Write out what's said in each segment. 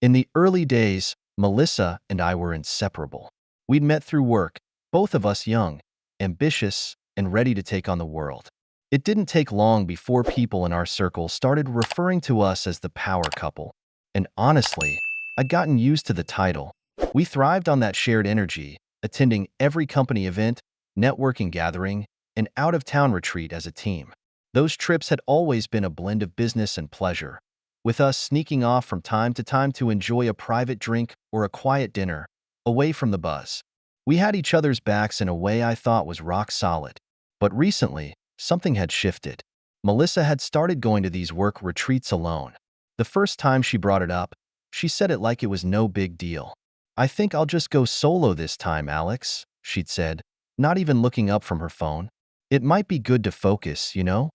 In the early days, Melissa and I were inseparable. We'd met through work, both of us young, ambitious, and ready to take on the world. It didn't take long before people in our circle started referring to us as the power couple. And honestly, I'd gotten used to the title. We thrived on that shared energy, attending every company event, networking gathering, and out-of-town retreat as a team. Those trips had always been a blend of business and pleasure, with us sneaking off from time to time to enjoy a private drink or a quiet dinner, away from the buzz. We had each other's backs in a way I thought was rock solid. But recently, something had shifted. Melissa had started going to these work retreats alone. The first time she brought it up, she said it like it was no big deal. "I think I'll just go solo this time, Alex," she'd said, not even looking up from her phone. "It might be good to focus, you know?"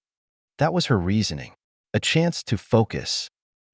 That was her reasoning. A chance to focus.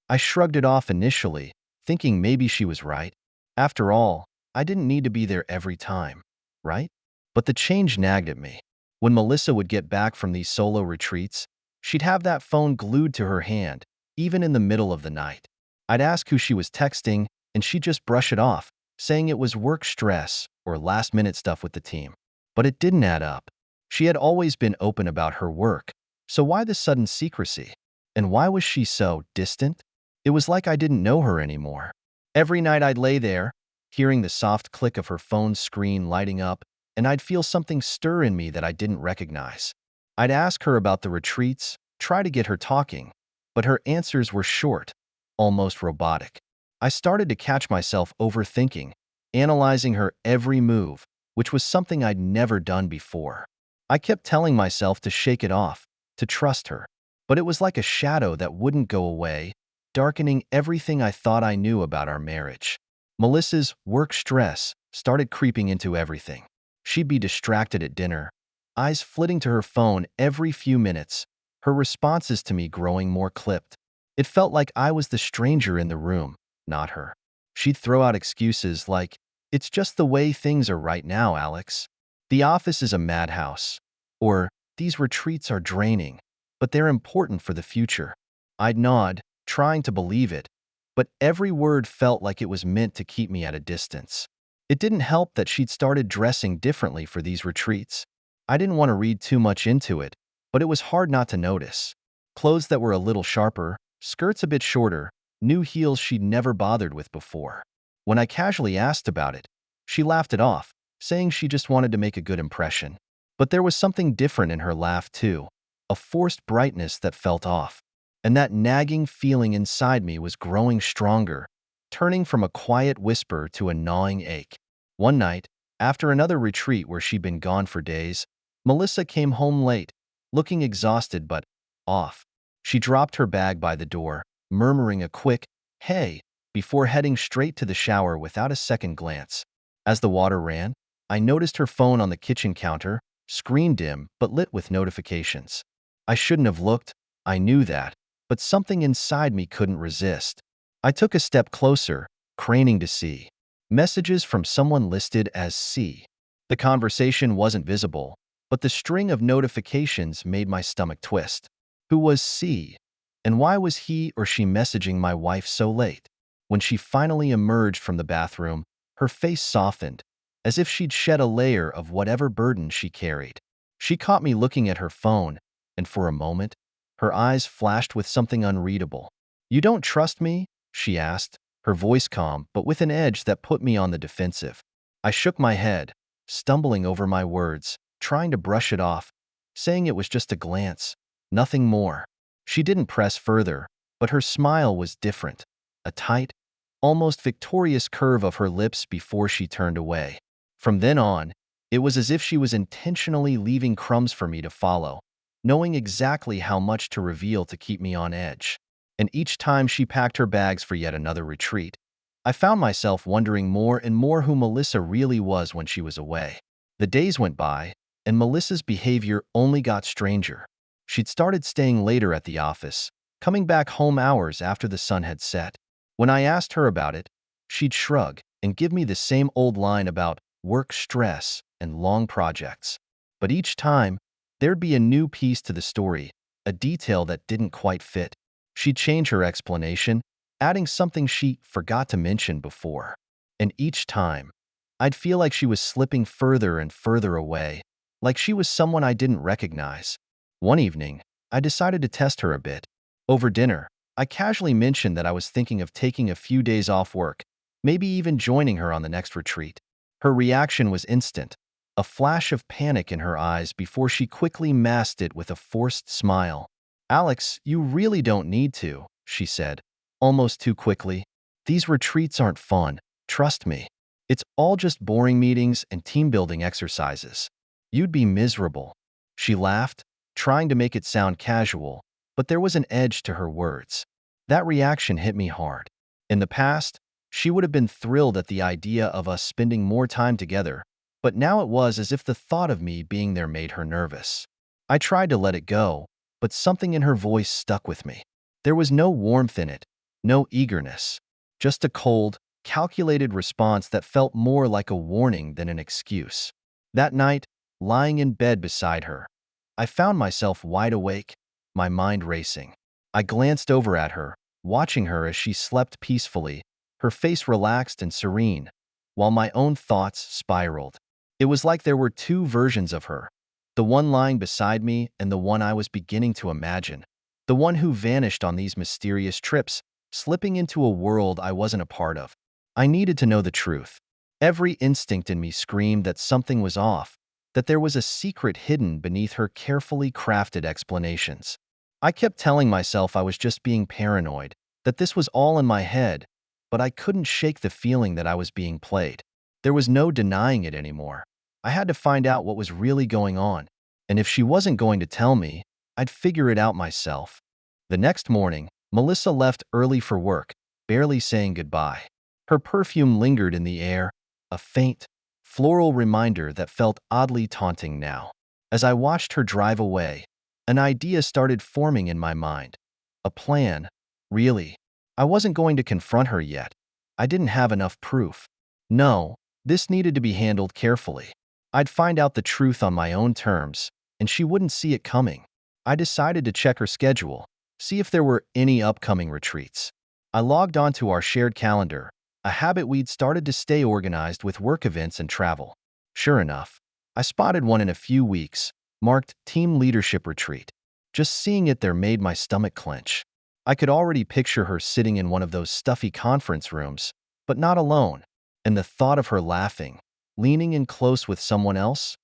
I shrugged it off initially, thinking maybe she was right. After all, I didn't need to be there every time, right? But the change nagged at me. When Melissa would get back from these solo retreats, she'd have that phone glued to her hand, even in the middle of the night. I'd ask who she was texting, and she'd just brush it off, saying it was work stress or last-minute stuff with the team. But it didn't add up. She had always been open about her work, so why the sudden secrecy? And why was she so distant? It was like I didn't know her anymore. Every night I'd lay there, hearing the soft click of her phone's screen lighting up, and I'd feel something stir in me that I didn't recognize. I'd ask her about the retreats, try to get her talking, but her answers were short, almost robotic. I started to catch myself overthinking, analyzing her every move, which was something I'd never done before. I kept telling myself to shake it off, to trust her, but it was like a shadow that wouldn't go away, darkening everything I thought I knew about our marriage. Melissa's work stress started creeping into everything. She'd be distracted at dinner, eyes flitting to her phone every few minutes, her responses to me growing more clipped. It felt like I was the stranger in the room, not her. She'd throw out excuses like, "It's just the way things are right now, Alex. The office is a madhouse." Or, "These retreats are draining, but they're important for the future." I'd nod, trying to believe it, but every word felt like it was meant to keep me at a distance. It didn't help that she'd started dressing differently for these retreats. I didn't want to read too much into it, but it was hard not to notice. Clothes that were a little sharper, skirts a bit shorter, new heels she'd never bothered with before. When I casually asked about it, she laughed it off, saying she just wanted to make a good impression. But there was something different in her laugh too, a forced brightness that felt off. And that nagging feeling inside me was growing stronger, turning from a quiet whisper to a gnawing ache. One night, after another retreat where she'd been gone for days, Melissa came home late, looking exhausted but off. She dropped her bag by the door, murmuring a quick, "Hey," before heading straight to the shower without a second glance. As the water ran, I noticed her phone on the kitchen counter, screen dim but lit with notifications. I shouldn't have looked, I knew that, but something inside me couldn't resist. I took a step closer, craning to see. Messages from someone listed as C. The conversation wasn't visible, but the string of notifications made my stomach twist. Who was C? And why was he or she messaging my wife so late? When she finally emerged from the bathroom, her face softened, as if she'd shed a layer of whatever burden she carried. She caught me looking at her phone, and for a moment, her eyes flashed with something unreadable. "You don't trust me?" she asked, her voice calm but with an edge that put me on the defensive. I shook my head, stumbling over my words, trying to brush it off, saying it was just a glance, nothing more. She didn't press further, but her smile was different, a tight, almost victorious curve of her lips before she turned away. From then on, it was as if she was intentionally leaving crumbs for me to follow, knowing exactly how much to reveal to keep me on edge. And each time she packed her bags for yet another retreat, I found myself wondering more and more who Melissa really was when she was away. The days went by, and Melissa's behavior only got stranger. She'd started staying later at the office, coming back home hours after the sun had set. When I asked her about it, she'd shrug and give me the same old line about work stress and long projects. But each time, there'd be a new piece to the story, a detail that didn't quite fit. She'd change her explanation, adding something she forgot to mention before. And each time, I'd feel like she was slipping further and further away, like she was someone I didn't recognize. One evening, I decided to test her a bit. Over dinner, I casually mentioned that I was thinking of taking a few days off work, maybe even joining her on the next retreat. Her reaction was instant, a flash of panic in her eyes before she quickly masked it with a forced smile. "Alex, you really don't need to," she said, almost too quickly. "These retreats aren't fun, trust me. It's all just boring meetings and team-building exercises. You'd be miserable." She laughed, trying to make it sound casual, but there was an edge to her words. That reaction hit me hard. In the past, she would have been thrilled at the idea of us spending more time together, but now it was as if the thought of me being there made her nervous. I tried to let it go, but something in her voice stuck with me. There was no warmth in it, no eagerness, just a cold, calculated response that felt more like a warning than an excuse. That night, lying in bed beside her, I found myself wide awake, my mind racing. I glanced over at her, watching her as she slept peacefully, her face relaxed and serene, while my own thoughts spiraled. It was like there were two versions of her, the one lying beside me and the one I was beginning to imagine, the one who vanished on these mysterious trips, slipping into a world I wasn't a part of. I needed to know the truth. Every instinct in me screamed that something was off, that there was a secret hidden beneath her carefully crafted explanations. I kept telling myself I was just being paranoid, that this was all in my head, but I couldn't shake the feeling that I was being played. There was no denying it anymore. I had to find out what was really going on, and if she wasn't going to tell me, I'd figure it out myself. The next morning, Melissa left early for work, barely saying goodbye. Her perfume lingered in the air, a faint, floral reminder that felt oddly taunting now. As I watched her drive away, an idea started forming in my mind. A plan, really. I wasn't going to confront her yet. I didn't have enough proof. No, this needed to be handled carefully. I'd find out the truth on my own terms, and she wouldn't see it coming. I decided to check her schedule, see if there were any upcoming retreats. I logged onto our shared calendar, a habit we'd started to stay organized with work events and travel. Sure enough, I spotted one in a few weeks, marked Team Leadership Retreat. Just seeing it there made my stomach clench. I could already picture her sitting in one of those stuffy conference rooms, but not alone, and the thought of her laughing, leaning in close with someone else,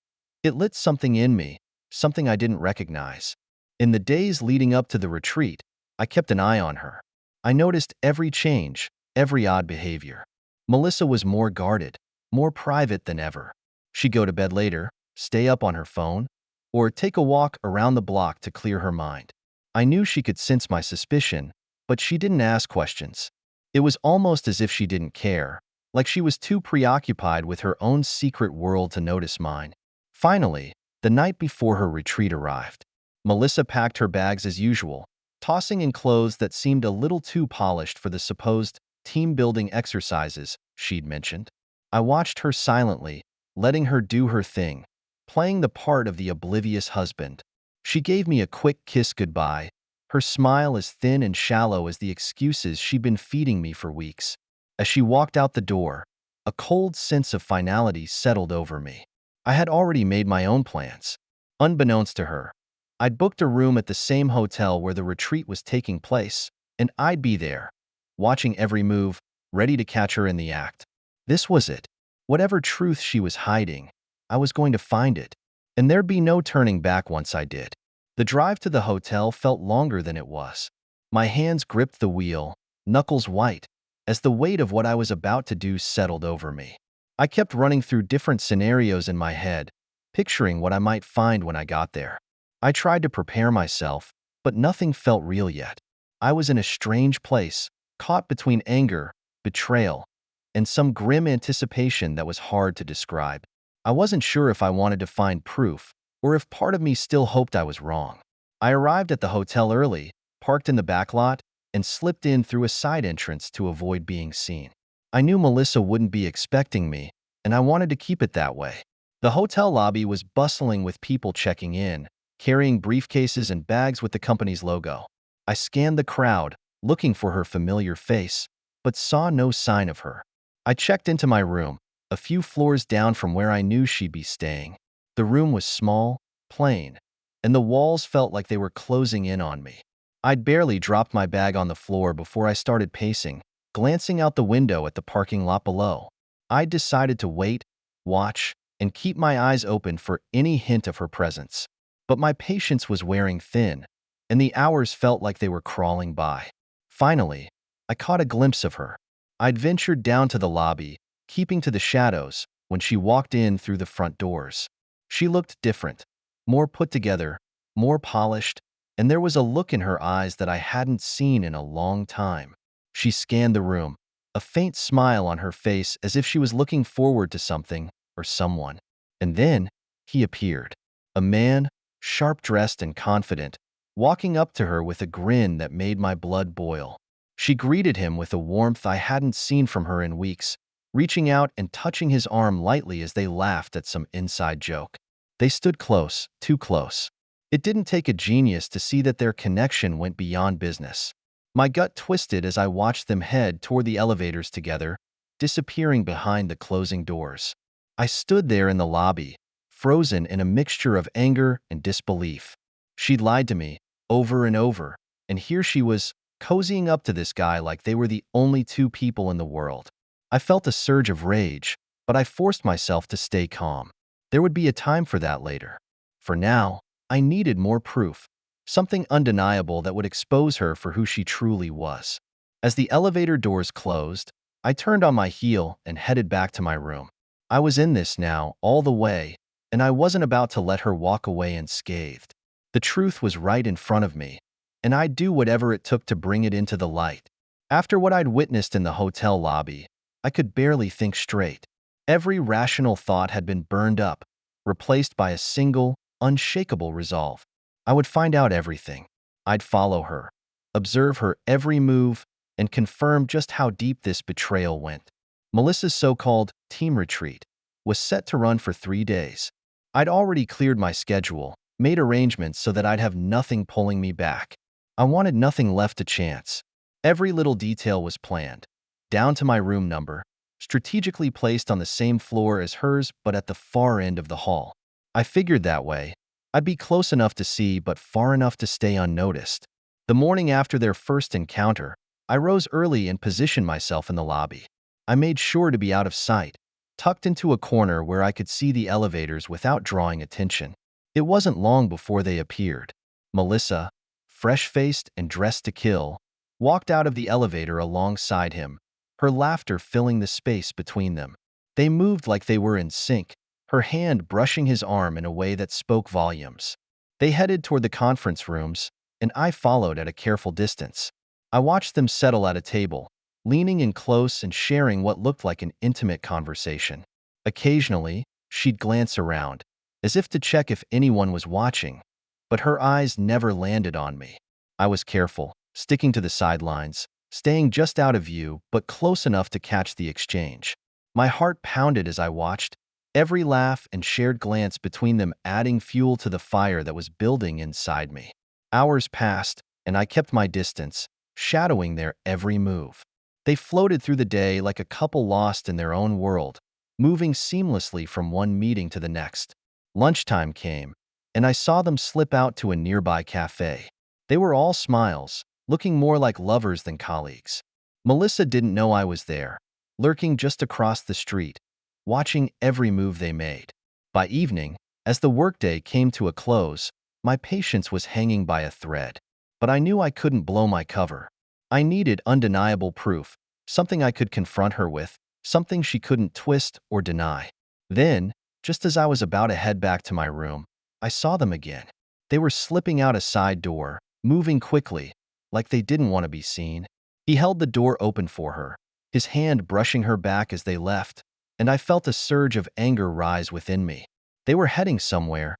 it lit something in me, something I didn't recognize. In the days leading up to the retreat, I kept an eye on her. I noticed every change, every odd behavior. Melissa was more guarded, more private than ever. She'd go to bed later, stay up on her phone, or take a walk around the block to clear her mind. I knew she could sense my suspicion, but she didn't ask questions. It was almost as if she didn't care, like she was too preoccupied with her own secret world to notice mine. Finally, the night before her retreat arrived, Melissa packed her bags as usual, tossing in clothes that seemed a little too polished for the supposed team-building exercises she'd mentioned. I watched her silently, letting her do her thing, playing the part of the oblivious husband. She gave me a quick kiss goodbye, her smile as thin and shallow as the excuses she'd been feeding me for weeks. As she walked out the door, a cold sense of finality settled over me. I had already made my own plans. Unbeknownst to her, I'd booked a room at the same hotel where the retreat was taking place, and I'd be there, watching every move, ready to catch her in the act. This was it. Whatever truth she was hiding, I was going to find it, and there'd be no turning back once I did. The drive to the hotel felt longer than it was. My hands gripped the wheel, knuckles white, as the weight of what I was about to do settled over me. I kept running through different scenarios in my head, picturing what I might find when I got there. I tried to prepare myself, but nothing felt real yet. I was in a strange place, caught between anger, betrayal, and some grim anticipation that was hard to describe. I wasn't sure if I wanted to find proof, or if part of me still hoped I was wrong. I arrived at the hotel early, parked in the back lot, and slipped in through a side entrance to avoid being seen. I knew Melissa wouldn't be expecting me, and I wanted to keep it that way. The hotel lobby was bustling with people checking in, carrying briefcases and bags with the company's logo. I scanned the crowd, looking for her familiar face, but saw no sign of her. I checked into my room, a few floors down from where I knew she'd be staying. The room was small, plain, and the walls felt like they were closing in on me. I'd barely dropped my bag on the floor before I started pacing, glancing out the window at the parking lot below. I decided to wait, watch, and keep my eyes open for any hint of her presence. But my patience was wearing thin, and the hours felt like they were crawling by. Finally, I caught a glimpse of her. I'd ventured down to the lobby, keeping to the shadows, when she walked in through the front doors. She looked different, more put together, more polished, and there was a look in her eyes that I hadn't seen in a long time. She scanned the room, a faint smile on her face as if she was looking forward to something or someone. And then he appeared. A man, sharp-dressed and confident, walking up to her with a grin that made my blood boil. She greeted him with a warmth I hadn't seen from her in weeks, reaching out and touching his arm lightly as they laughed at some inside joke. They stood close, too close. It didn't take a genius to see that their connection went beyond business. My gut twisted as I watched them head toward the elevators together, disappearing behind the closing doors. I stood there in the lobby, frozen in a mixture of anger and disbelief. She'd lied to me, over and over, and here she was, cozying up to this guy like they were the only two people in the world. I felt a surge of rage, but I forced myself to stay calm. There would be a time for that later. For now, I needed more proof, something undeniable that would expose her for who she truly was. As the elevator doors closed, I turned on my heel and headed back to my room. I was in this now, all the way, and I wasn't about to let her walk away unscathed. The truth was right in front of me, and I'd do whatever it took to bring it into the light. After what I'd witnessed in the hotel lobby, I could barely think straight. Every rational thought had been burned up, replaced by a single, unshakable resolve. I would find out everything. I'd follow her, observe her every move, and confirm just how deep this betrayal went. Melissa's so-called team retreat was set to run for 3 days. I'd already cleared my schedule, made arrangements so that I'd have nothing pulling me back. I wanted nothing left to chance. Every little detail was planned, down to my room number, strategically placed on the same floor as hers but at the far end of the hall. I figured that way, I'd be close enough to see but far enough to stay unnoticed. The morning after their first encounter, I rose early and positioned myself in the lobby. I made sure to be out of sight, tucked into a corner where I could see the elevators without drawing attention. It wasn't long before they appeared. Melissa, fresh-faced and dressed to kill, walked out of the elevator alongside him, her laughter filling the space between them. They moved like they were in sync, her hand brushing his arm in a way that spoke volumes. They headed toward the conference rooms, and I followed at a careful distance. I watched them settle at a table, leaning in close and sharing what looked like an intimate conversation. Occasionally, she'd glance around, as if to check if anyone was watching, but her eyes never landed on me. I was careful, sticking to the sidelines, staying just out of view but close enough to catch the exchange. My heart pounded as I watched, every laugh and shared glance between them adding fuel to the fire that was building inside me. Hours passed, and I kept my distance, shadowing their every move. They floated through the day like a couple lost in their own world, moving seamlessly from one meeting to the next. Lunchtime came, and I saw them slip out to a nearby cafe. They were all smiles, looking more like lovers than colleagues. Melissa didn't know I was there, lurking just across the street, watching every move they made. By evening, as the workday came to a close, my patience was hanging by a thread. But I knew I couldn't blow my cover. I needed undeniable proof, something I could confront her with, something she couldn't twist or deny. Then, just as I was about to head back to my room, I saw them again. They were slipping out a side door, moving quickly, like they didn't want to be seen. He held the door open for her, his hand brushing her back as they left, and I felt a surge of anger rise within me. They were heading somewhere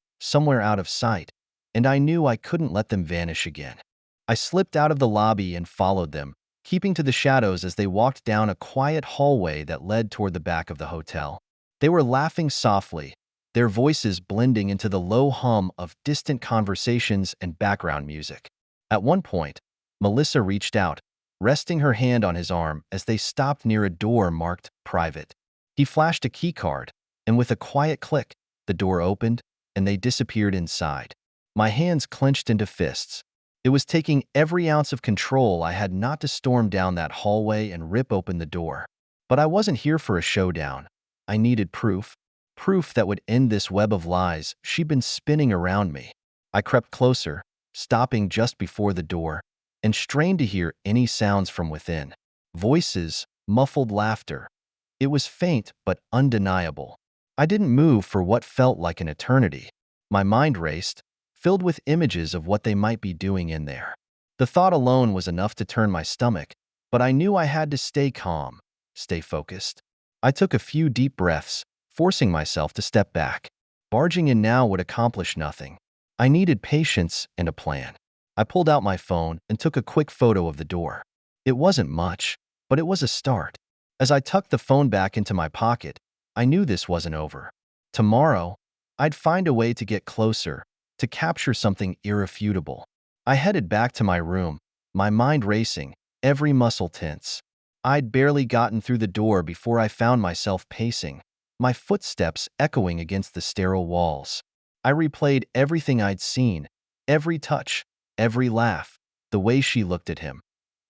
out of sight, and I knew I couldn't let them vanish again. I slipped out of the lobby and followed them, keeping to the shadows as they walked down a quiet hallway that led toward the back of the hotel. They were laughing softly, their voices blending into the low hum of distant conversations and background music. At one point, Melissa reached out, resting her hand on his arm as they stopped near a door marked private. He flashed a keycard, and with a quiet click, the door opened, and they disappeared inside. My hands clenched into fists. It was taking every ounce of control I had not to storm down that hallway and rip open the door. But I wasn't here for a showdown. I needed proof. Proof that would end this web of lies she'd been spinning around me. I crept closer, stopping just before the door, and strained to hear any sounds from within. Voices, muffled laughter. It was faint but undeniable. I didn't move for what felt like an eternity. My mind raced, filled with images of what they might be doing in there. The thought alone was enough to turn my stomach, but I knew I had to stay calm, stay focused. I took a few deep breaths, forcing myself to step back. Barging in now would accomplish nothing. I needed patience and a plan. I pulled out my phone and took a quick photo of the door. It wasn't much, but it was a start. As I tucked the phone back into my pocket, I knew this wasn't over. Tomorrow, I'd find a way to get closer, to capture something irrefutable. I headed back to my room, my mind racing, every muscle tense. I'd barely gotten through the door before I found myself pacing, my footsteps echoing against the sterile walls. I replayed everything I'd seen, every touch, every laugh, the way she looked at him,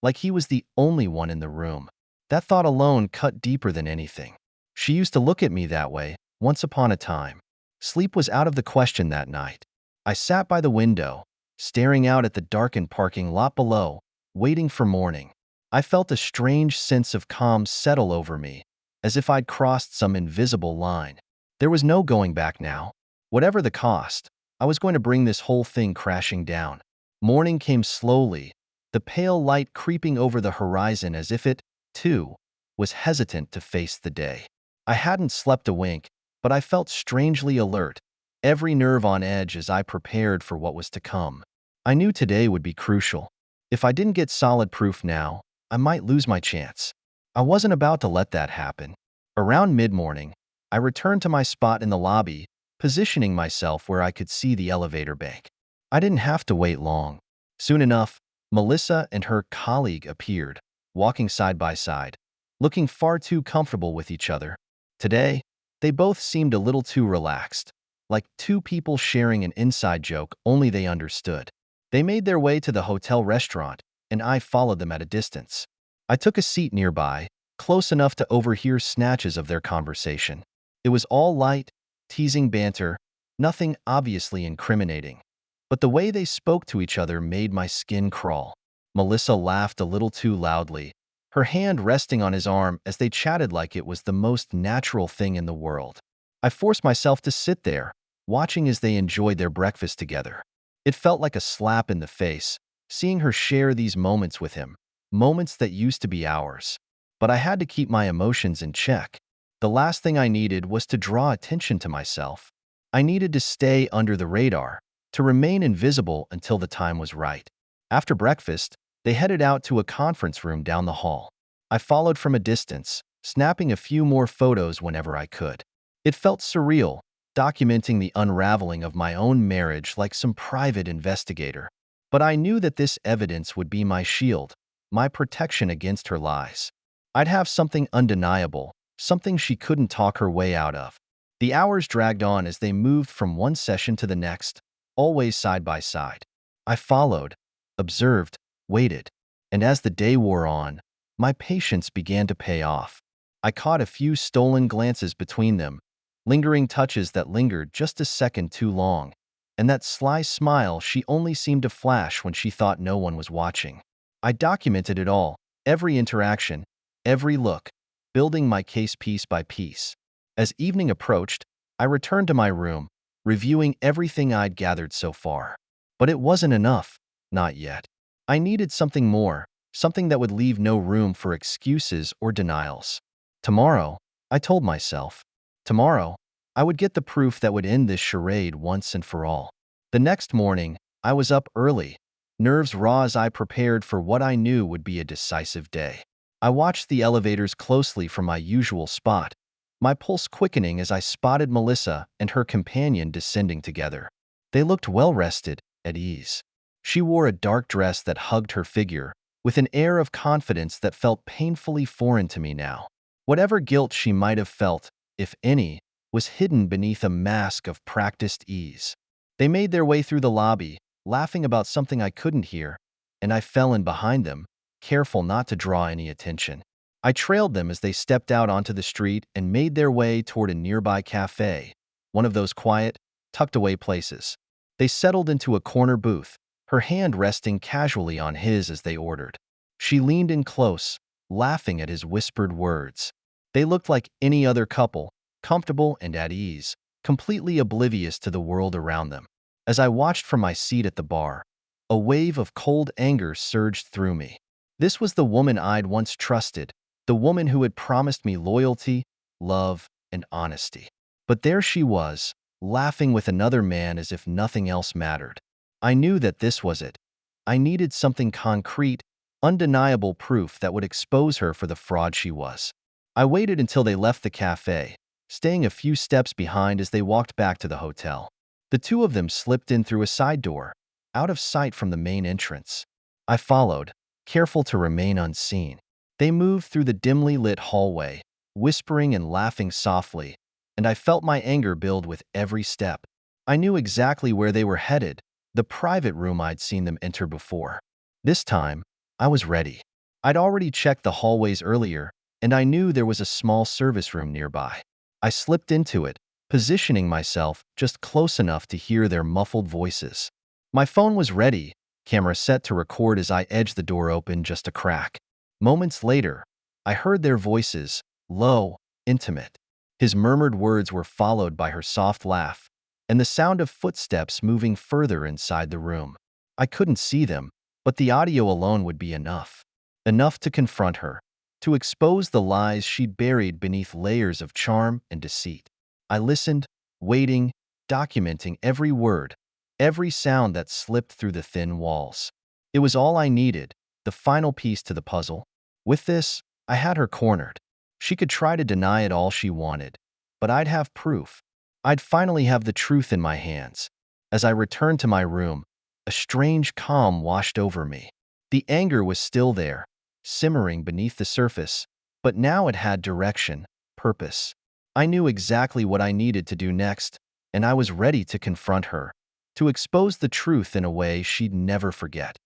like he was the only one in the room. That thought alone cut deeper than anything. She used to look at me that way, once upon a time. Sleep was out of the question that night. I sat by the window, staring out at the darkened parking lot below, waiting for morning. I felt a strange sense of calm settle over me, as if I'd crossed some invisible line. There was no going back now. Whatever the cost, I was going to bring this whole thing crashing down. Morning came slowly, the pale light creeping over the horizon as if it, too, was hesitant to face the day. I hadn't slept a wink, but I felt strangely alert, every nerve on edge as I prepared for what was to come. I knew today would be crucial. If I didn't get solid proof now, I might lose my chance. I wasn't about to let that happen. Around mid-morning, I returned to my spot in the lobby, positioning myself where I could see the elevator bank. I didn't have to wait long. Soon enough, Melissa and her colleague appeared, walking side by side, looking far too comfortable with each other. Today, they both seemed a little too relaxed, like two people sharing an inside joke only they understood. They made their way to the hotel restaurant, and I followed them at a distance. I took a seat nearby, close enough to overhear snatches of their conversation. It was all light, teasing banter, nothing obviously incriminating. But the way they spoke to each other made my skin crawl. Melissa laughed a little too loudly, her hand resting on his arm as they chatted like it was the most natural thing in the world. I forced myself to sit there, watching as they enjoyed their breakfast together. It felt like a slap in the face, seeing her share these moments with him, moments that used to be ours. But I had to keep my emotions in check. The last thing I needed was to draw attention to myself. I needed to stay under the radar, to remain invisible until the time was right. After breakfast, they headed out to a conference room down the hall. I followed from a distance, snapping a few more photos whenever I could. It felt surreal, documenting the unraveling of my own marriage like some private investigator. But I knew that this evidence would be my shield, my protection against her lies. I'd have something undeniable, something she couldn't talk her way out of. The hours dragged on as they moved from one session to the next, always side by side. I followed, observed, waited, and as the day wore on, my patience began to pay off. I caught a few stolen glances between them, lingering touches that lingered just a second too long, and that sly smile she only seemed to flash when she thought no one was watching. I documented it all, every interaction, every look, building my case piece by piece. As evening approached, I returned to my room, reviewing everything I'd gathered so far. But it wasn't enough, not yet. I needed something more, something that would leave no room for excuses or denials. Tomorrow, I told myself, tomorrow, I would get the proof that would end this charade once and for all. The next morning, I was up early, nerves raw as I prepared for what I knew would be a decisive day. I watched the elevators closely from my usual spot, my pulse quickening as I spotted Melissa and her companion descending together. They looked well-rested, at ease. She wore a dark dress that hugged her figure, with an air of confidence that felt painfully foreign to me now. Whatever guilt she might have felt, if any, was hidden beneath a mask of practiced ease. They made their way through the lobby, laughing about something I couldn't hear, and I fell in behind them, careful not to draw any attention. I trailed them as they stepped out onto the street and made their way toward a nearby cafe, one of those quiet, tucked-away places. They settled into a corner booth, her hand resting casually on his as they ordered. She leaned in close, laughing at his whispered words. They looked like any other couple, comfortable and at ease, completely oblivious to the world around them. As I watched from my seat at the bar, a wave of cold anger surged through me. This was the woman I'd once trusted, the woman who had promised me loyalty, love, and honesty. But there she was, laughing with another man as if nothing else mattered. I knew that this was it. I needed something concrete, undeniable proof that would expose her for the fraud she was. I waited until they left the cafe, staying a few steps behind as they walked back to the hotel. The two of them slipped in through a side door, out of sight from the main entrance. I followed, careful to remain unseen. They moved through the dimly lit hallway, whispering and laughing softly, and I felt my anger build with every step. I knew exactly where they were headed, the private room I'd seen them enter before. This time, I was ready. I'd already checked the hallways earlier, and I knew there was a small service room nearby. I slipped into it, positioning myself just close enough to hear their muffled voices. My phone was ready, camera set to record as I edged the door open just a crack. Moments later, I heard their voices, low, intimate. His murmured words were followed by her soft laugh, and the sound of footsteps moving further inside the room. I couldn't see them, but the audio alone would be enough. Enough to confront her, to expose the lies she'd buried beneath layers of charm and deceit. I listened, waiting, documenting every word, every sound that slipped through the thin walls. It was all I needed, the final piece to the puzzle. With this, I had her cornered. She could try to deny it all she wanted, but I'd have proof. I'd finally have the truth in my hands. As I returned to my room, a strange calm washed over me. The anger was still there, simmering beneath the surface, but now it had direction, purpose. I knew exactly what I needed to do next, and I was ready to confront her, to expose the truth in a way she'd never forget.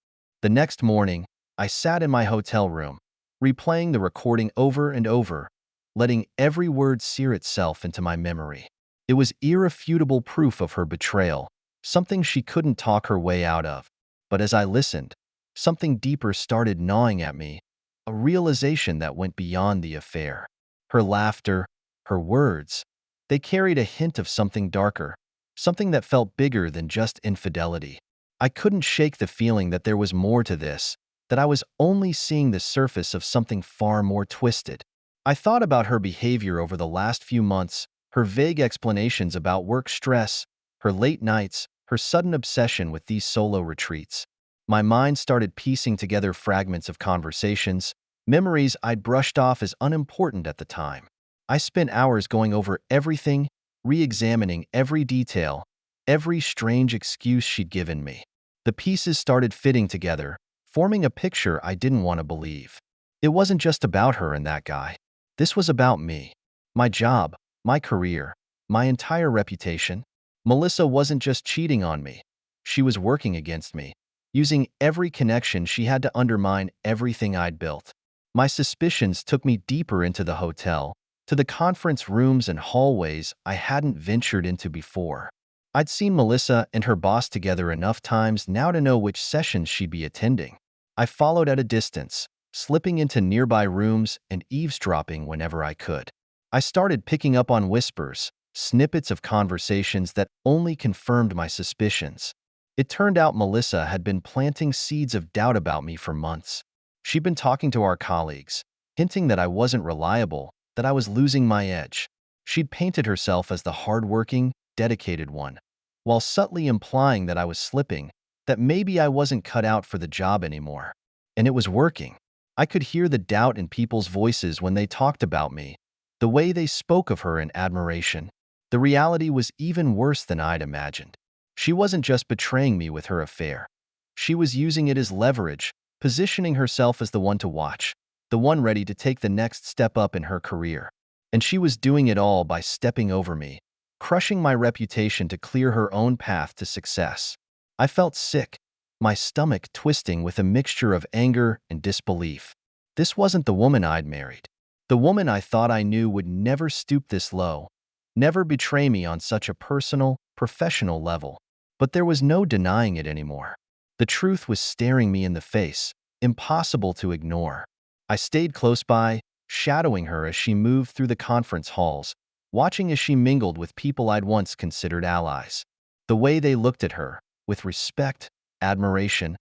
The next morning, I sat in my hotel room, replaying the recording over and over, letting every word sear itself into my memory. It was irrefutable proof of her betrayal, something she couldn't talk her way out of. But as I listened, something deeper started gnawing at me, a realization that went beyond the affair. Her laughter, her words, they carried a hint of something darker, something that felt bigger than just infidelity. I couldn't shake the feeling that there was more to this, that I was only seeing the surface of something far more twisted. I thought about her behavior over the last few months, her vague explanations about work stress, her late nights, her sudden obsession with these solo retreats. My mind started piecing together fragments of conversations, memories I'd brushed off as unimportant at the time. I spent hours going over everything, re-examining every detail, every strange excuse she'd given me. The pieces started fitting together, forming a picture I didn't want to believe. It wasn't just about her and that guy. This was about me. My job, my career, my entire reputation. Melissa wasn't just cheating on me. She was working against me, using every connection she had to undermine everything I'd built. My suspicions took me deeper into the hotel, to the conference rooms and hallways I hadn't ventured into before. I'd seen Melissa and her boss together enough times now to know which sessions she'd be attending. I followed at a distance, slipping into nearby rooms and eavesdropping whenever I could. I started picking up on whispers, snippets of conversations that only confirmed my suspicions. It turned out Melissa had been planting seeds of doubt about me for months. She'd been talking to our colleagues, hinting that I wasn't reliable, that I was losing my edge. She'd painted herself as the hardworking, dedicated one, while subtly implying that I was slipping, that maybe I wasn't cut out for the job anymore. And it was working. I could hear the doubt in people's voices when they talked about me, the way they spoke of her in admiration. The reality was even worse than I'd imagined. She wasn't just betraying me with her affair. She was using it as leverage, positioning herself as the one to watch, the one ready to take the next step up in her career. And she was doing it all by stepping over me, crushing my reputation to clear her own path to success. I felt sick, my stomach twisting with a mixture of anger and disbelief. This wasn't the woman I'd married. The woman I thought I knew would never stoop this low, never betray me on such a personal, professional level. But there was no denying it anymore. The truth was staring me in the face, impossible to ignore. I stayed close by, shadowing her as she moved through the conference halls, watching as she mingled with people I'd once considered allies. The way they looked at her, with respect, admiration,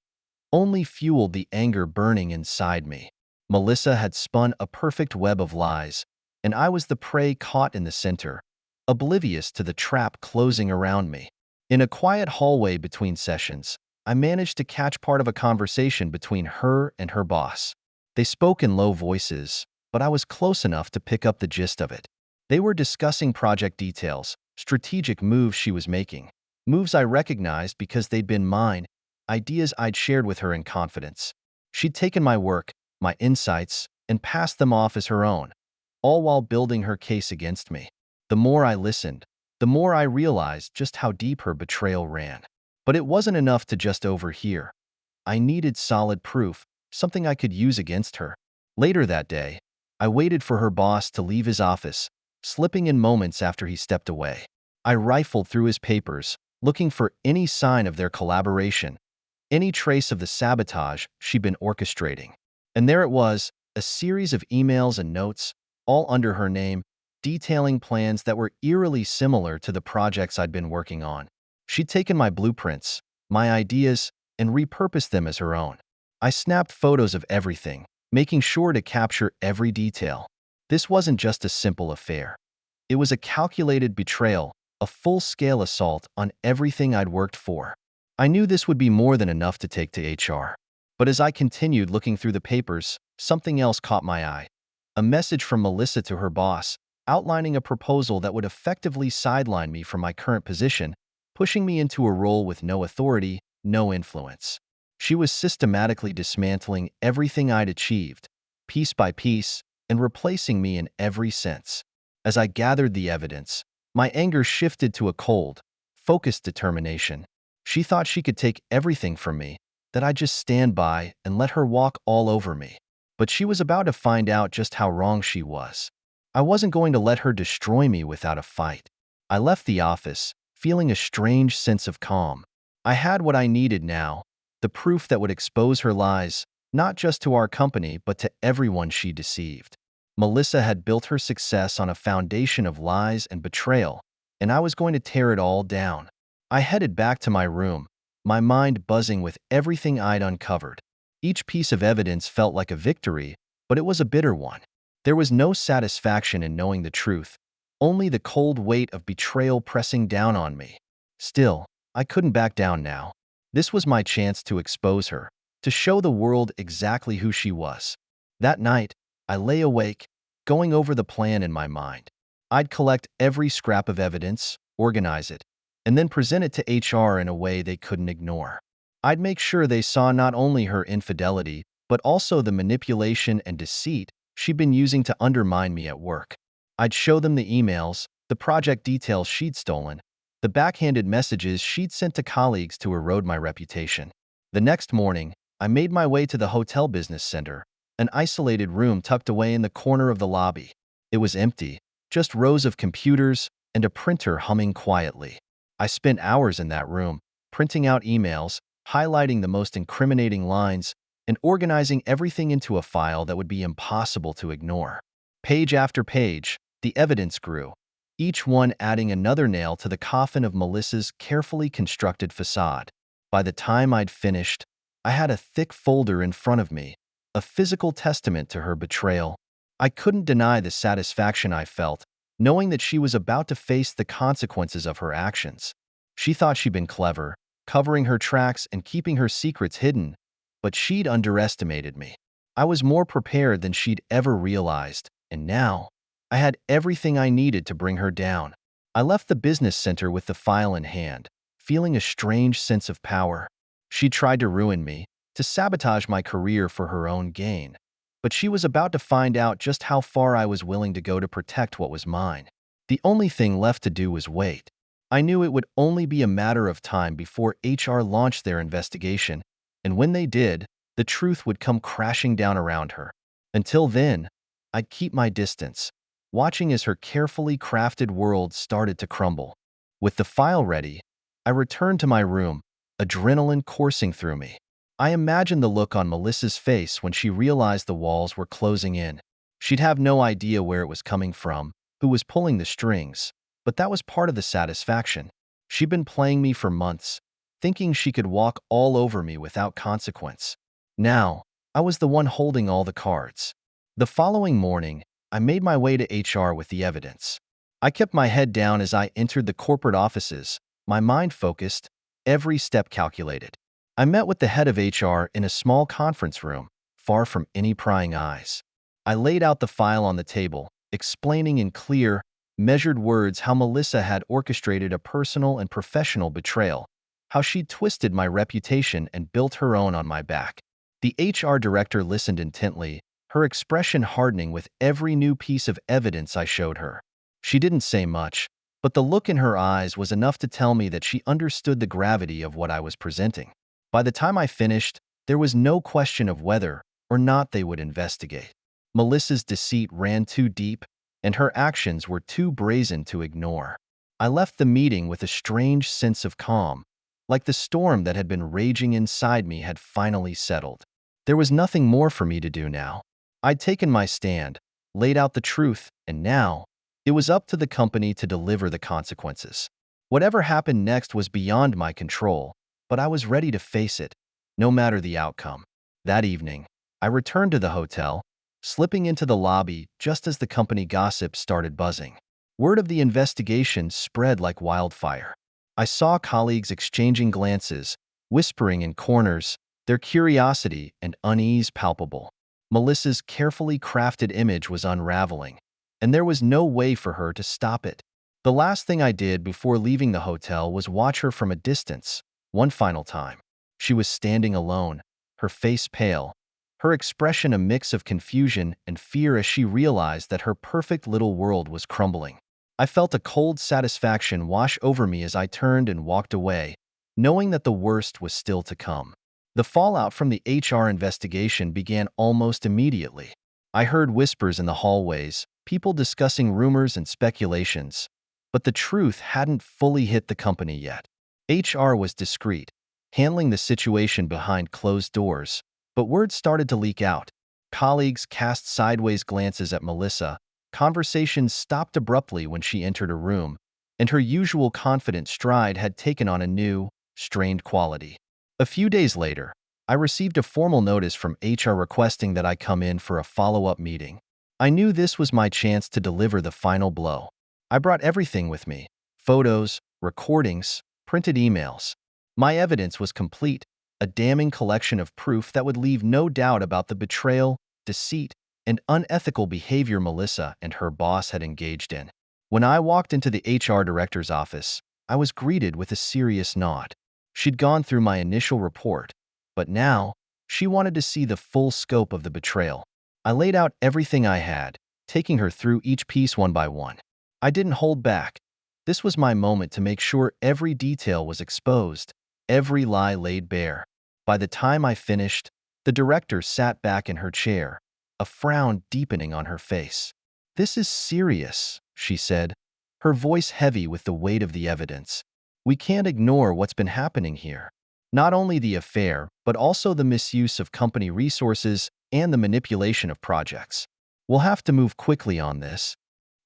only fueled the anger burning inside me. Melissa had spun a perfect web of lies, and I was the prey caught in the center, oblivious to the trap closing around me. In a quiet hallway between sessions, I managed to catch part of a conversation between her and her boss. They spoke in low voices, but I was close enough to pick up the gist of it. They were discussing project details, strategic moves she was making, moves I recognized because they'd been mine, ideas I'd shared with her in confidence. She'd taken my work, my insights, and passed them off as her own, all while building her case against me. The more I listened, the more I realized just how deep her betrayal ran. But it wasn't enough to just overhear. I needed solid proof, something I could use against her. Later that day, I waited for her boss to leave his office, slipping in moments after he stepped away. I rifled through his papers, looking for any sign of their collaboration, any trace of the sabotage she'd been orchestrating. And there it was, a series of emails and notes, all under her name, detailing plans that were eerily similar to the projects I'd been working on. She'd taken my blueprints, my ideas, and repurposed them as her own. I snapped photos of everything, making sure to capture every detail. This wasn't just a simple affair. It was a calculated betrayal, a full-scale assault on everything I'd worked for. I knew this would be more than enough to take to HR. But as I continued looking through the papers, something else caught my eye. A message from Melissa to her boss, outlining a proposal that would effectively sideline me from my current position, pushing me into a role with no authority, no influence. She was systematically dismantling everything I'd achieved, piece by piece, and replacing me in every sense. As I gathered the evidence, my anger shifted to a cold, focused determination. She thought she could take everything from me, that I'd just stand by and let her walk all over me. But she was about to find out just how wrong she was. I wasn't going to let her destroy me without a fight. I left the office, feeling a strange sense of calm. I had what I needed now, the proof that would expose her lies, not just to our company but to everyone she deceived. Melissa had built her success on a foundation of lies and betrayal, and I was going to tear it all down. I headed back to my room, my mind buzzing with everything I'd uncovered. Each piece of evidence felt like a victory, but it was a bitter one. There was no satisfaction in knowing the truth, only the cold weight of betrayal pressing down on me. Still, I couldn't back down now. This was my chance to expose her, to show the world exactly who she was. That night, I lay awake, going over the plan in my mind. I'd collect every scrap of evidence, organize it, and then present it to HR in a way they couldn't ignore. I'd make sure they saw not only her infidelity, but also the manipulation and deceit she'd been using to undermine me at work. I'd show them the emails, the project details she'd stolen, the backhanded messages she'd sent to colleagues to erode my reputation. The next morning, I made my way to the hotel business center, an isolated room tucked away in the corner of the lobby. It was empty, just rows of computers and a printer humming quietly. I spent hours in that room, printing out emails, highlighting the most incriminating lines, and organizing everything into a file that would be impossible to ignore. Page after page, the evidence grew, each one adding another nail to the coffin of Melissa's carefully constructed facade. By the time I'd finished, I had a thick folder in front of me, a physical testament to her betrayal. I couldn't deny the satisfaction I felt, knowing that she was about to face the consequences of her actions. She thought she'd been clever, covering her tracks and keeping her secrets hidden, but she'd underestimated me. I was more prepared than she'd ever realized, and now, I had everything I needed to bring her down. I left the business center with the file in hand, feeling a strange sense of power. She tried to ruin me, to sabotage my career for her own gain. But she was about to find out just how far I was willing to go to protect what was mine. The only thing left to do was wait. I knew it would only be a matter of time before HR launched their investigation, and when they did, the truth would come crashing down around her. Until then, I'd keep my distance, watching as her carefully crafted world started to crumble. With the file ready, I returned to my room, adrenaline coursing through me. I imagined the look on Melissa's face when she realized the walls were closing in. She'd have no idea where it was coming from, who was pulling the strings, but that was part of the satisfaction. She'd been playing me for months, thinking she could walk all over me without consequence. Now, I was the one holding all the cards. The following morning, I made my way to HR with the evidence. I kept my head down as I entered the corporate offices, my mind focused, every step calculated. I met with the head of HR in a small conference room, far from any prying eyes. I laid out the file on the table, explaining in clear, measured words how Melissa had orchestrated a personal and professional betrayal, how she'd twisted my reputation and built her own on my back. The HR director listened intently, her expression hardening with every new piece of evidence I showed her. She didn't say much, but the look in her eyes was enough to tell me that she understood the gravity of what I was presenting. By the time I finished, there was no question of whether or not they would investigate. Melissa's deceit ran too deep, and her actions were too brazen to ignore. I left the meeting with a strange sense of calm, like the storm that had been raging inside me had finally settled. There was nothing more for me to do now. I'd taken my stand, laid out the truth, and now it was up to the company to deliver the consequences. Whatever happened next was beyond my control, but I was ready to face it, no matter the outcome. That evening, I returned to the hotel, slipping into the lobby just as the company gossip started buzzing. Word of the investigation spread like wildfire. I saw colleagues exchanging glances, whispering in corners, their curiosity and unease palpable. Melissa's carefully crafted image was unraveling, and there was no way for her to stop it. The last thing I did before leaving the hotel was watch her from a distance, one final time. She was standing alone, her face pale, her expression a mix of confusion and fear as she realized that her perfect little world was crumbling. I felt a cold satisfaction wash over me as I turned and walked away, knowing that the worst was still to come. The fallout from the HR investigation began almost immediately. I heard whispers in the hallways, people discussing rumors and speculations, but the truth hadn't fully hit the company yet. HR was discreet, handling the situation behind closed doors, but word started to leak out. Colleagues cast sideways glances at Melissa, conversations stopped abruptly when she entered a room, and her usual confident stride had taken on a new, strained quality. A few days later, I received a formal notice from HR requesting that I come in for a follow-up meeting. I knew this was my chance to deliver the final blow. I brought everything with me: photos, recordings, printed emails. My evidence was complete, a damning collection of proof that would leave no doubt about the betrayal, deceit, and unethical behavior Melissa and her boss had engaged in. When I walked into the HR director's office, I was greeted with a serious nod. She'd gone through my initial report, but now she wanted to see the full scope of the betrayal. I laid out everything I had, taking her through each piece one by one. I didn't hold back. This was my moment to make sure every detail was exposed, every lie laid bare. By the time I finished, the director sat back in her chair, a frown deepening on her face. "This is serious," she said, her voice heavy with the weight of the evidence. "We can't ignore what's been happening here. Not only the affair, but also the misuse of company resources and the manipulation of projects. We'll have to move quickly on this."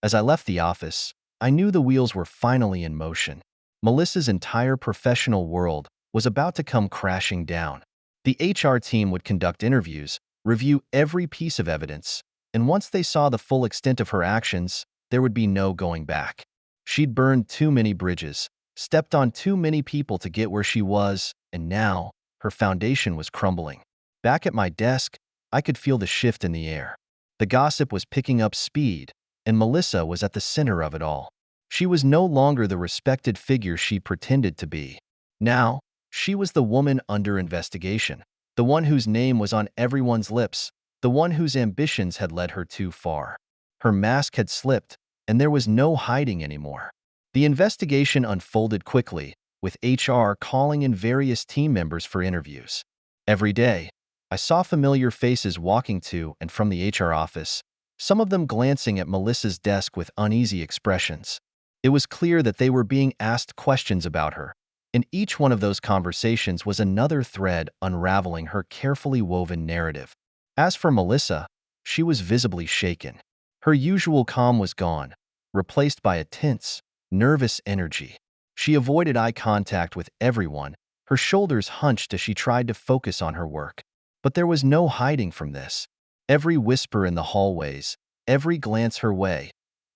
As I left the office, I knew the wheels were finally in motion. Melissa's entire professional world was about to come crashing down. The HR team would conduct interviews, review every piece of evidence, and once they saw the full extent of her actions, there would be no going back. She'd burned too many bridges, stepped on too many people to get where she was, and now her foundation was crumbling. Back at my desk, I could feel the shift in the air. The gossip was picking up speed, and Melissa was at the center of it all. She was no longer the respected figure she pretended to be. Now, she was the woman under investigation. the one whose name was on everyone's lips, the one whose ambitions had led her too far. Her mask had slipped, and there was no hiding anymore. The investigation unfolded quickly, with HR calling in various team members for interviews. Every day, I saw familiar faces walking to and from the HR office, some of them glancing at Melissa's desk with uneasy expressions. It was clear that they were being asked questions about her, and each one of those conversations was another thread unraveling her carefully woven narrative. As for Melissa, she was visibly shaken. Her usual calm was gone, replaced by a tense, nervous energy. She avoided eye contact with everyone, her shoulders hunched as she tried to focus on her work. But there was no hiding from this. Every whisper in the hallways, every glance her way,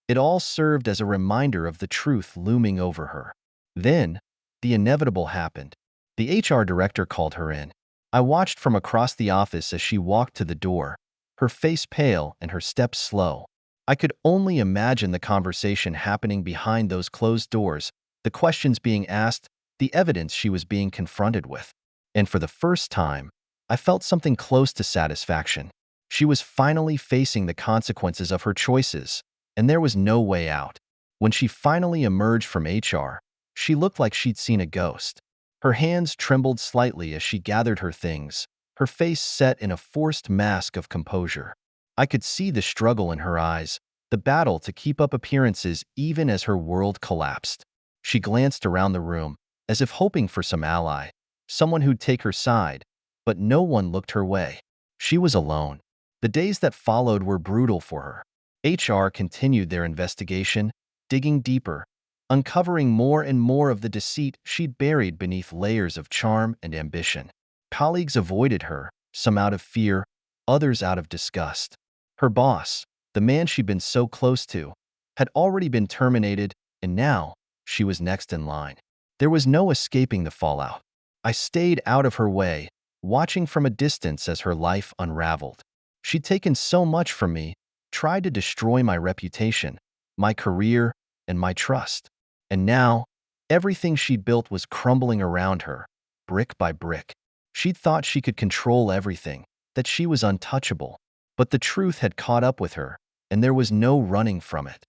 it all served as a reminder of the truth looming over her. Then, the inevitable happened. The HR director called her in. I watched from across the office as she walked to the door, her face pale and her steps slow. I could only imagine the conversation happening behind those closed doors, the questions being asked, the evidence she was being confronted with. And for the first time, I felt something close to satisfaction. She was finally facing the consequences of her choices, and there was no way out. When she finally emerged from HR, she looked like she'd seen a ghost. Her hands trembled slightly as she gathered her things, her face set in a forced mask of composure. I could see the struggle in her eyes, the battle to keep up appearances even as her world collapsed. She glanced around the room, as if hoping for some ally, someone who'd take her side, but no one looked her way. She was alone. The days that followed were brutal for her. HR continued their investigation, digging deeper, uncovering more and more of the deceit she'd buried beneath layers of charm and ambition. Colleagues avoided her, some out of fear, others out of disgust. Her boss, the man she'd been so close to, had already been terminated, and now she was next in line. There was no escaping the fallout. I stayed out of her way, watching from a distance as her life unraveled. She'd taken so much from me, tried to destroy my reputation, my career, and my trust. And now, everything she'd built was crumbling around her, brick by brick. She'd thought she could control everything, that she was untouchable. But the truth had caught up with her, and there was no running from it.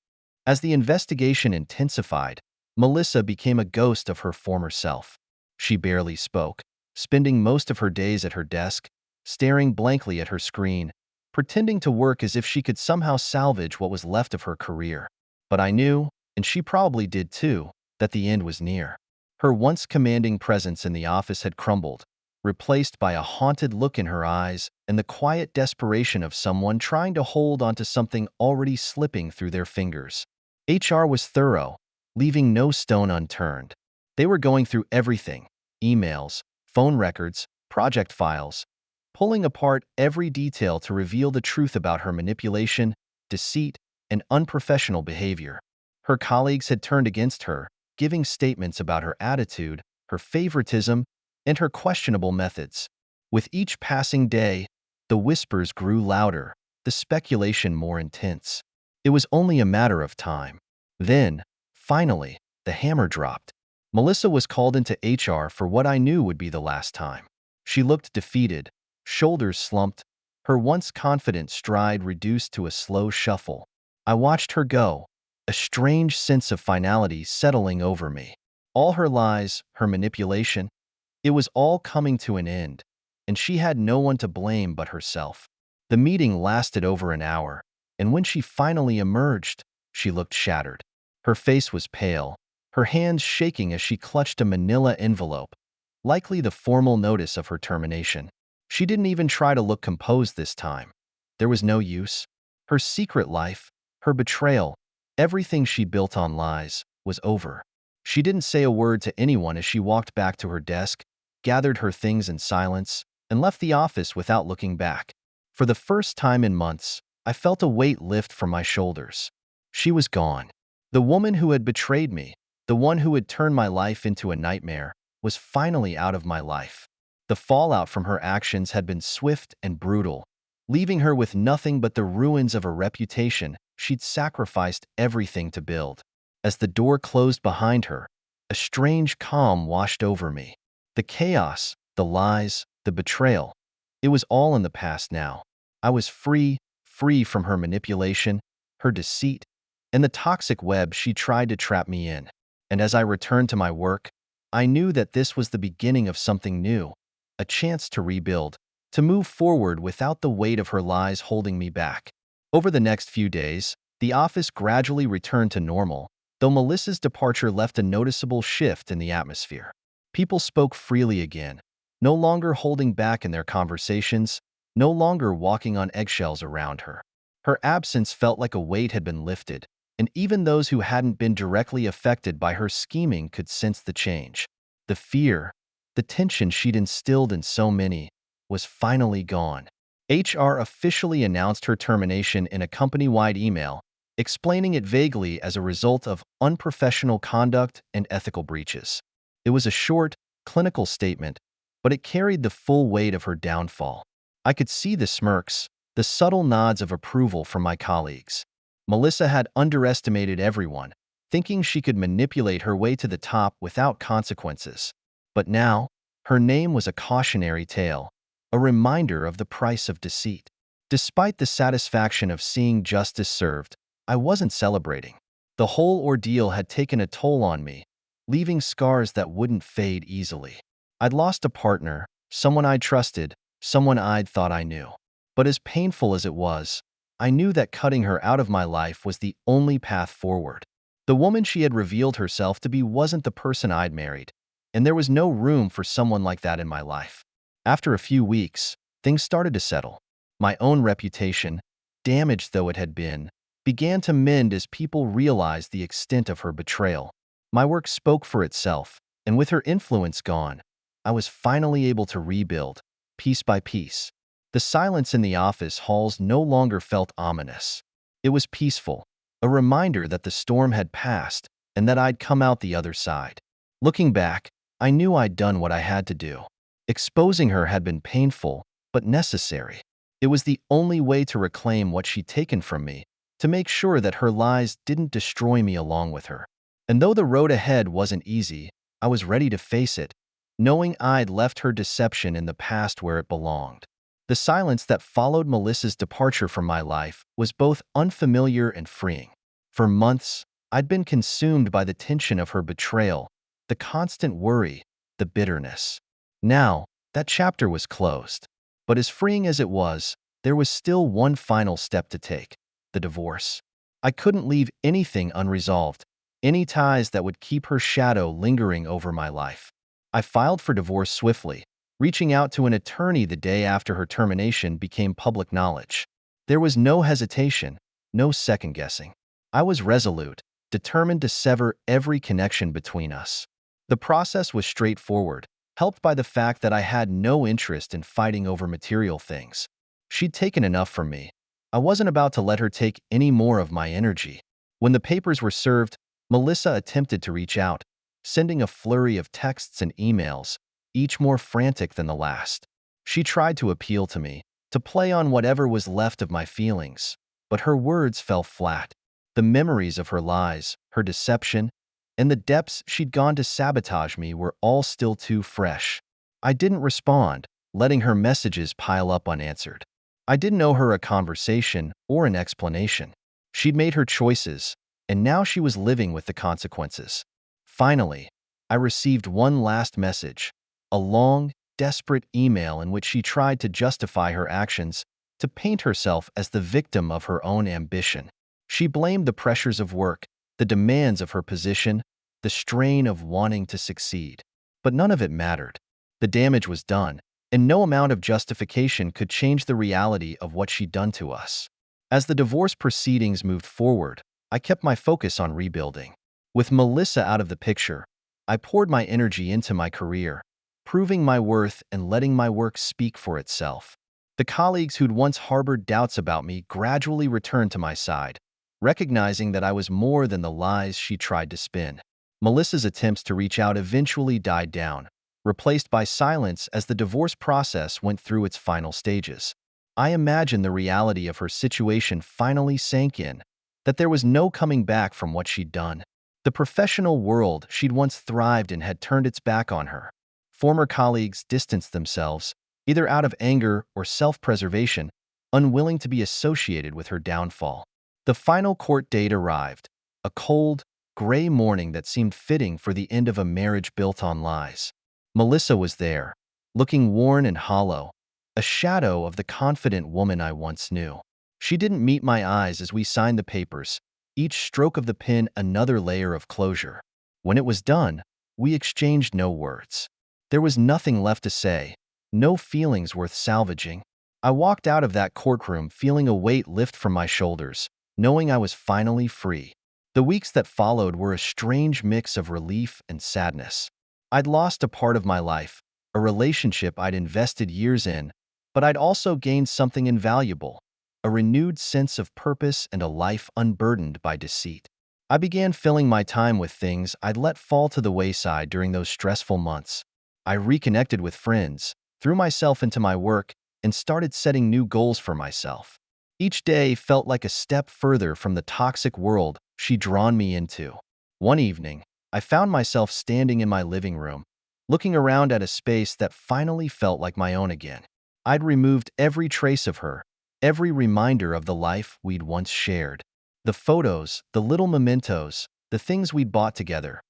As the investigation intensified, Melissa became a ghost of her former self. She barely spoke, spending most of her days at her desk, staring blankly at her screen, pretending to work as if she could somehow salvage what was left of her career. But I knew, and she probably did too, that the end was near. Her once commanding presence in the office had crumbled, replaced by a haunted look in her eyes and the quiet desperation of someone trying to hold onto something already slipping through their fingers. HR was thorough, leaving no stone unturned. They were going through everything: emails, phone records, project files, pulling apart every detail to reveal the truth about her manipulation, deceit, and unprofessional behavior. Her colleagues had turned against her, giving statements about her attitude, her favoritism, and her questionable methods. With each passing day, the whispers grew louder, the speculation more intense. It was only a matter of time. Then, finally, the hammer dropped. Melissa was called into HR for what I knew would be the last time. She looked defeated, shoulders slumped, her once confident stride reduced to a slow shuffle. I watched her go, a strange sense of finality settling over me. All her lies, her manipulation, it was all coming to an end, and she had no one to blame but herself. The meeting lasted over an hour, and when she finally emerged, she looked shattered. Her face was pale, her hands shaking as she clutched a manila envelope, likely the formal notice of her termination. She didn't even try to look composed this time. There was no use. Her secret life, her betrayal, everything she built on lies, was over. She didn't say a word to anyone as she walked back to her desk, gathered her things in silence, and left the office without looking back. For the first time in months, I felt a weight lift from my shoulders. She was gone. The woman who had betrayed me, the one who had turned my life into a nightmare, was finally out of my life. The fallout from her actions had been swift and brutal, leaving her with nothing but the ruins of a reputation she'd sacrificed everything to build. As the door closed behind her, a strange calm washed over me. The chaos, the lies, the betrayal, It was all in the past now. I was free from her manipulation, her deceit, and the toxic web she tried to trap me in. And as I returned to my work, I knew that this was the beginning of something new, a chance to rebuild, to move forward without the weight of her lies holding me back. Over the next few days, the office gradually returned to normal, though Melissa's departure left a noticeable shift in the atmosphere. People spoke freely again, no longer holding back in their conversations, no longer walking on eggshells around her. Her absence felt like a weight had been lifted, and even those who hadn't been directly affected by her scheming could sense the change. The fear, the tension she'd instilled in so many, was finally gone. HR officially announced her termination in a company-wide email, explaining it vaguely as a result of unprofessional conduct and ethical breaches. It was a short, clinical statement, but it carried the full weight of her downfall. I could see the smirks, the subtle nods of approval from my colleagues. Melissa had underestimated everyone, thinking she could manipulate her way to the top without consequences. But now, her name was a cautionary tale, a reminder of the price of deceit. Despite the satisfaction of seeing justice served, I wasn't celebrating. The whole ordeal had taken a toll on me, leaving scars that wouldn't fade easily. I'd lost a partner, someone I'd trusted, someone I'd thought I knew. But as painful as it was, I knew that cutting her out of my life was the only path forward. The woman she had revealed herself to be wasn't the person I'd married, and there was no room for someone like that in my life. After a few weeks, things started to settle. My own reputation, damaged though it had been, began to mend as people realized the extent of her betrayal. My work spoke for itself, and with her influence gone, I was finally able to rebuild, piece by piece. The silence in the office halls no longer felt ominous. It was peaceful, a reminder that the storm had passed and that I'd come out the other side. Looking back, I knew I'd done what I had to do. Exposing her had been painful, but necessary. It was the only way to reclaim what she'd taken from me, to make sure that her lies didn't destroy me along with her. And though the road ahead wasn't easy, I was ready to face it, knowing I'd left her deception in the past where it belonged. The silence that followed Melissa's departure from my life was both unfamiliar and freeing. For months, I'd been consumed by the tension of her betrayal, the constant worry, the bitterness. Now, that chapter was closed. But as freeing as it was, there was still one final step to take: the divorce. I couldn't leave anything unresolved, any ties that would keep her shadow lingering over my life. I filed for divorce swiftly, reaching out to an attorney the day after her termination became public knowledge. There was no hesitation, no second-guessing. I was resolute, determined to sever every connection between us. The process was straightforward, helped by the fact that I had no interest in fighting over material things. She'd taken enough from me. I wasn't about to let her take any more of my energy. When the papers were served, Melissa attempted to reach out, sending a flurry of texts and emails, each more frantic than the last. She tried to appeal to me, to play on whatever was left of my feelings, but her words fell flat. The memories of her lies, her deception, and the depths she'd gone to sabotage me were all still too fresh. I didn't respond, letting her messages pile up unanswered. I didn't owe her a conversation or an explanation. She'd made her choices, and now she was living with the consequences. Finally, I received one last message, a long, desperate email in which she tried to justify her actions, to paint herself as the victim of her own ambition. She blamed the pressures of work, the demands of her position, the strain of wanting to succeed. But none of it mattered. The damage was done, and no amount of justification could change the reality of what she'd done to us. As the divorce proceedings moved forward, I kept my focus on rebuilding. With Melissa out of the picture, I poured my energy into my career, proving my worth and letting my work speak for itself. The colleagues who'd once harbored doubts about me gradually returned to my side, recognizing that I was more than the lies she tried to spin. Melissa's attempts to reach out eventually died down, replaced by silence as the divorce process went through its final stages. I imagined the reality of her situation finally sank in, that there was no coming back from what she'd done. The professional world she'd once thrived in had turned its back on her. Former colleagues distanced themselves, either out of anger or self-preservation, unwilling to be associated with her downfall. The final court date arrived, a cold, gray morning that seemed fitting for the end of a marriage built on lies. Melissa was there, looking worn and hollow, a shadow of the confident woman I once knew. She didn't meet my eyes as we signed the papers, each stroke of the pen another layer of closure. When it was done, we exchanged no words. There was nothing left to say, no feelings worth salvaging. I walked out of that courtroom feeling a weight lift from my shoulders, knowing I was finally free. The weeks that followed were a strange mix of relief and sadness. I'd lost a part of my life, a relationship I'd invested years in, but I'd also gained something invaluable, a renewed sense of purpose and a life unburdened by deceit. I began filling my time with things I'd let fall to the wayside during those stressful months. I reconnected with friends, threw myself into my work, and started setting new goals for myself. Each day felt like a step further from the toxic world she'd drawn me into. One evening, I found myself standing in my living room, looking around at a space that finally felt like my own again. I'd removed every trace of her, every reminder of the life we'd once shared. The photos, the little mementos, the things we'd bought together,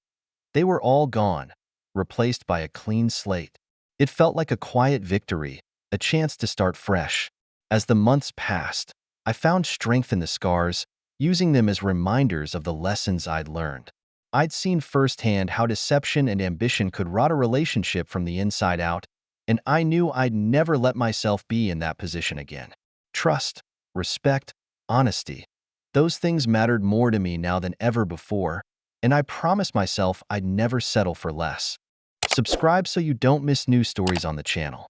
they were all gone, replaced by a clean slate. It felt like a quiet victory, a chance to start fresh. As the months passed, I found strength in the scars, using them as reminders of the lessons I'd learned. I'd seen firsthand how deception and ambition could rot a relationship from the inside out, and I knew I'd never let myself be in that position again. Trust, respect, honesty. Those things mattered more to me now than ever before, and I promised myself I'd never settle for less. Subscribe so you don't miss new stories on the channel.